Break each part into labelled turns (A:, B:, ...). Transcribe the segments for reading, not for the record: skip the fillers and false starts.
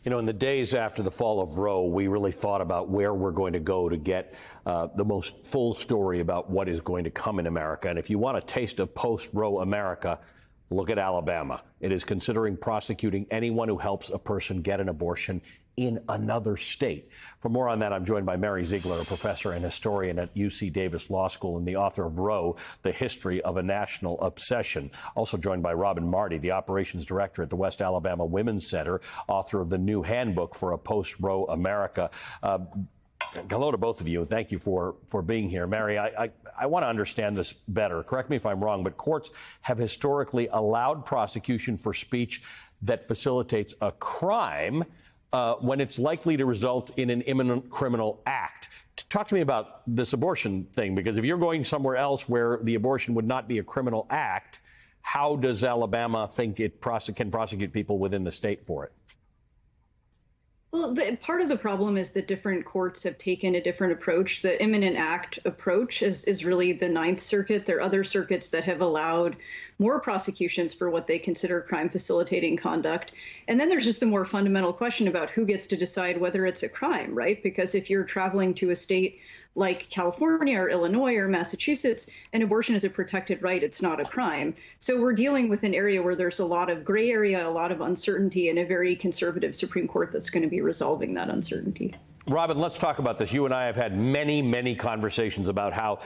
A: You know, in the days after the fall of Roe, we really thought about where we're going to go to get the most full story about what is going to come in America. And if you want a taste of post-Roe America, look at Alabama. It is considering prosecuting anyone who helps a person get an abortion in another state. For more on that, I'm joined by Mary Ziegler, a professor and historian at UC Davis Law School and the author of Roe, The History of a National Obsession. Also joined by Robin Marty, the operations director at the West Alabama Women's Center, author of the new handbook for a post-Roe America. Hello to both of you, and thank you for being here. Mary, I want to understand this better. Correct me if I'm wrong, but courts have historically allowed prosecution for speech that facilitates a crime when it's likely to result in an imminent criminal act. Talk to me about this abortion thing, because if you're going somewhere else where the abortion would not be a criminal act, how does Alabama think it can prosecute people within the state for it?
B: Well, part of the problem is that different courts have taken a different approach. The imminent act approach is really the Ninth Circuit. There are other circuits that have allowed more prosecutions for what they consider crime facilitating conduct. And then there's just the more fundamental question about who gets to decide whether it's a crime, right? Because if you're traveling to a state like California or Illinois or Massachusetts, an abortion is a protected right. It's not a crime. So we're dealing with an area where there's a lot of gray area, a lot of uncertainty, and a very conservative Supreme Court that's going to be resolving that uncertainty.
A: Robin, let's talk about this. You and I have had many conversations about how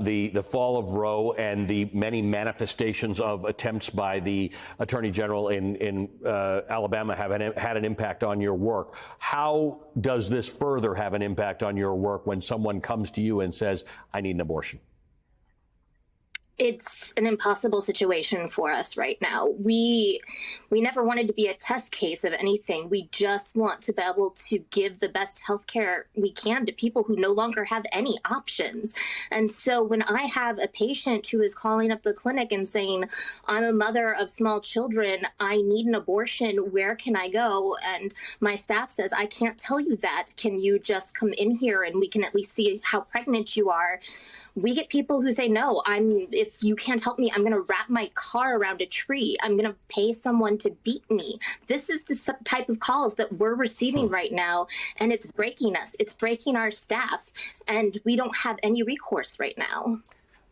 A: the fall of Roe and the many manifestations of attempts by the Attorney General in Alabama have had an impact on your work. How does this further have an impact on your work when someone comes to you and says, I need an abortion?
C: It's an impossible situation for us right now. We never wanted to be a test case of anything. We just want to be able to give the best healthcare we can to people who no longer have any options. And so when I have a patient who is calling up the clinic and saying, I'm a mother of small children, I need an abortion, where can I go? And my staff says, I can't tell you that. Can you just come in here and we can at least see how pregnant you are? We get people who say, no, if you can't help me, I'm going to wrap my car around a tree. I'm going to pay someone to beat me. This is the type of calls that we're receiving right now, and it's breaking us. It's breaking our staff, and we don't have any recourse right now.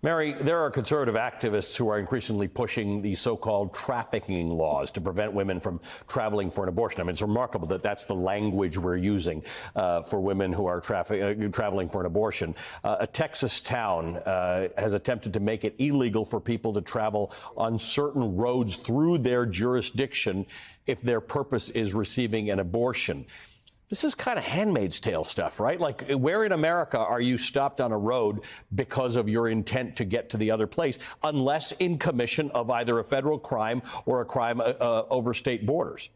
A: Mary, there are conservative activists who are increasingly pushing the so-called trafficking laws to prevent women from traveling for an abortion. I mean, it's remarkable that that's the language we're using for women who are traveling for an abortion. A Texas town has attempted to make it illegal for people to travel on certain roads through their jurisdiction if their purpose is receiving an abortion. This is kind of Handmaid's Tale stuff, right? Like, where in America are you stopped on a road because of your intent to get to the other place, unless in commission of either a federal crime or a crime over state borders?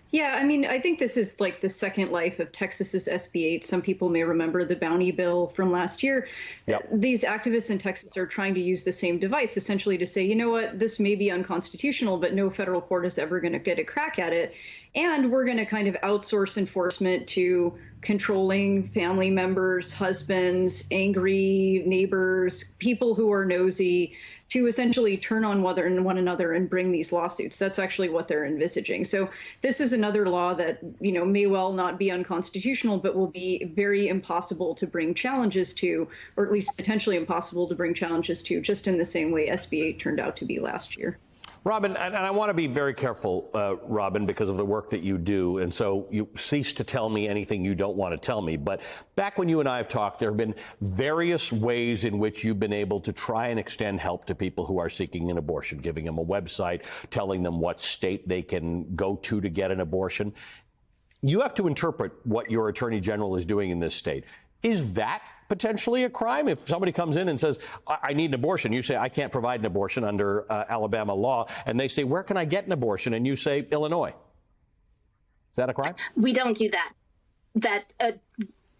B: Yeah, I mean, I think this is like the second life of Texas's SB 8. Some people may remember the bounty bill from last year. Yep. These activists in Texas are trying to use the same device, essentially to say, you know what, this may be unconstitutional, but no federal court is ever going to get a crack at it. And we're going to kind of outsource enforcement to controlling family members, husbands, angry neighbors, people who are nosy, to essentially turn on one another and bring these lawsuits. That's actually what they're envisaging. So this is another law that, you know, may well not be unconstitutional, but will be very impossible to bring challenges to, or at least potentially impossible to bring challenges to, just in the same way SB 8 turned out to be last year.
A: Robin, and I want to be very careful, Robin, because of the work that you do. And so you cease to tell me anything you don't want to tell me. But back when you and I have talked, there have been various ways in which you've been able to try and extend help to people who are seeking an abortion, giving them a website, telling them what state they can go to get an abortion. You have to interpret what your attorney general is doing in this state. Is that potentially a crime? If somebody comes in and says, I need an abortion, you say, I can't provide an abortion under Alabama law, and they say, where can I get an abortion? And you say, Illinois. Is that a crime?
C: We don't do that.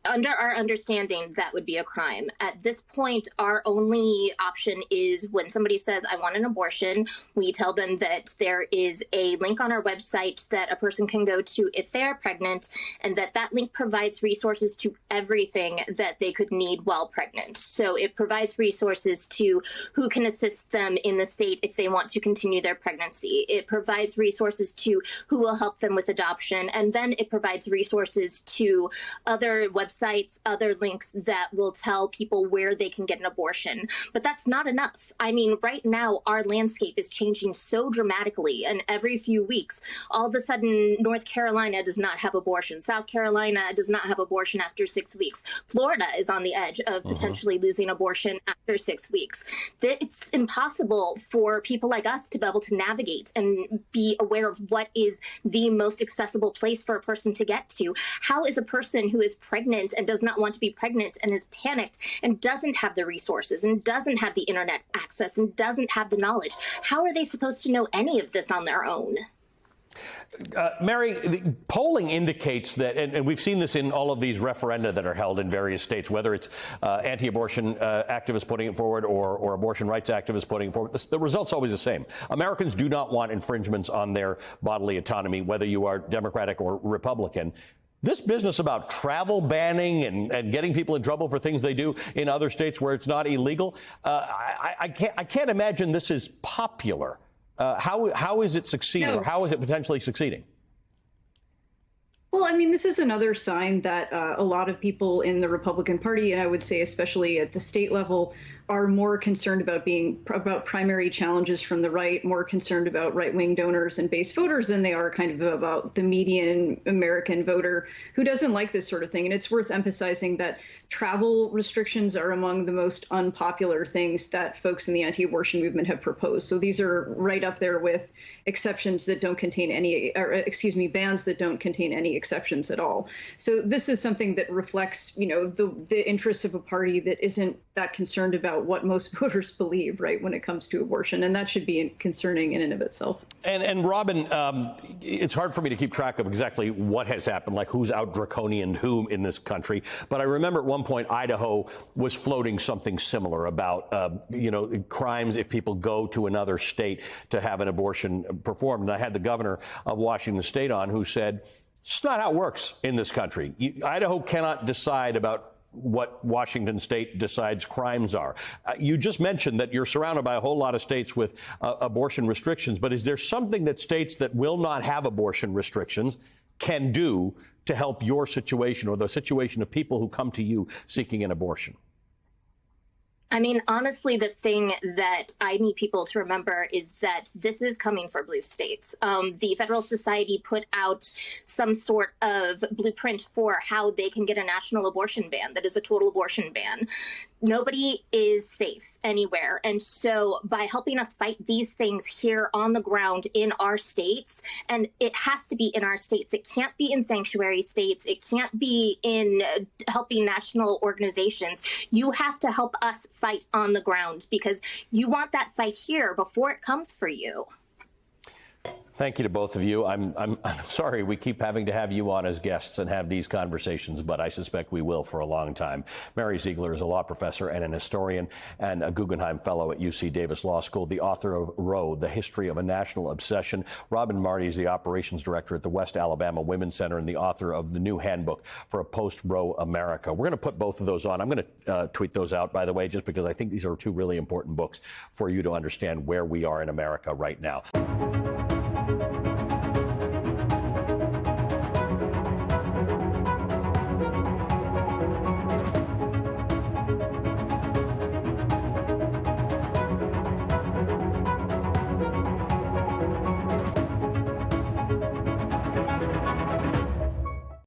C: Under our understanding, that would be a crime. At this point, our only option is when somebody says, I want an abortion, we tell them that there is a link on our website that a person can go to if they are pregnant, and that link provides resources to everything that they could need while pregnant. So it provides resources to who can assist them in the state if they want to continue their pregnancy. It provides resources to who will help them with adoption, and then it provides resources to other websites, other links that will tell people where they can get an abortion. But that's not enough. I mean, right now, our landscape is changing so dramatically, and every few weeks, all of a sudden, North Carolina does not have abortion. South Carolina does not have abortion after 6 weeks. Florida is on the edge of potentially losing abortion after 6 weeks. It's impossible for people like us to be able to navigate and be aware of what is the most accessible place for a person to get to. How is a person who is pregnant and does not want to be pregnant and is panicked and doesn't have the resources and doesn't have the internet access and doesn't have the knowledge, how are they supposed to know any of this on their own?
A: Mary, the polling indicates that, and we've seen this in all of these referenda that are held in various states, whether it's anti-abortion activists putting it forward or abortion rights activists putting it forward, the result's always the same. Americans do not want infringements on their bodily autonomy, whether you are Democratic or Republican. This business about travel banning and getting people in trouble for things they do in other states where it's not illegal, I can't imagine this is popular. How is it succeeding?
B: No.
A: Or how is it potentially succeeding?
B: Well, I mean, this is another sign that a lot of people in the Republican Party, and I would say especially at the state level, are more concerned about primary challenges from the right, more concerned about right-wing donors and base voters than they are kind of about the median American voter who doesn't like this sort of thing. And it's worth emphasizing that travel restrictions are among the most unpopular things that folks in the anti-abortion movement have proposed. So these are right up there with exceptions that don't contain any, or excuse me, bans that don't contain any exceptions at all. So this is something that reflects, you know, the interests of a party that isn't that concerned about what most voters believe, right, when it comes to abortion. And that should be concerning in and of itself.
A: And Robin, it's hard for me to keep track of exactly what has happened, like who's out draconian whom in this country. But I remember at one point Idaho was floating something similar about, you know, crimes if people go to another state to have an abortion performed. And I had the governor of Washington State on who said, it's not how it works in this country. Idaho cannot decide about what Washington State decides crimes are. You just mentioned that you're surrounded by a whole lot of states with abortion restrictions, but is there something that states that will not have abortion restrictions can do to help your situation or the situation of people who come to you seeking an abortion?
C: I mean, honestly, the thing that I need people to remember is that this is coming for blue states. The Federal Society put out some sort of blueprint for how they can get a national abortion ban that is a total abortion ban. Nobody is safe anywhere. And so by helping us fight these things here on the ground in our states, and it has to be in our states, it can't be in sanctuary states, it can't be in helping national organizations. You have to help us fight on the ground because you want that fight here before it comes for you.
A: Thank you to both of you. I'm sorry we keep having to have you on as guests and have these conversations, but I suspect we will for a long time. Mary Ziegler is a law professor and an historian and a Guggenheim Fellow at UC Davis Law School, the author of Roe, The History of a National Obsession. Robin Marty is the operations director at the West Alabama Women's Center and the author of the new handbook for a post-Roe America. We're going to put both of those on. I'm going to tweet those out, by the way, just because I think these are two really important books for you to understand where we are in America right now.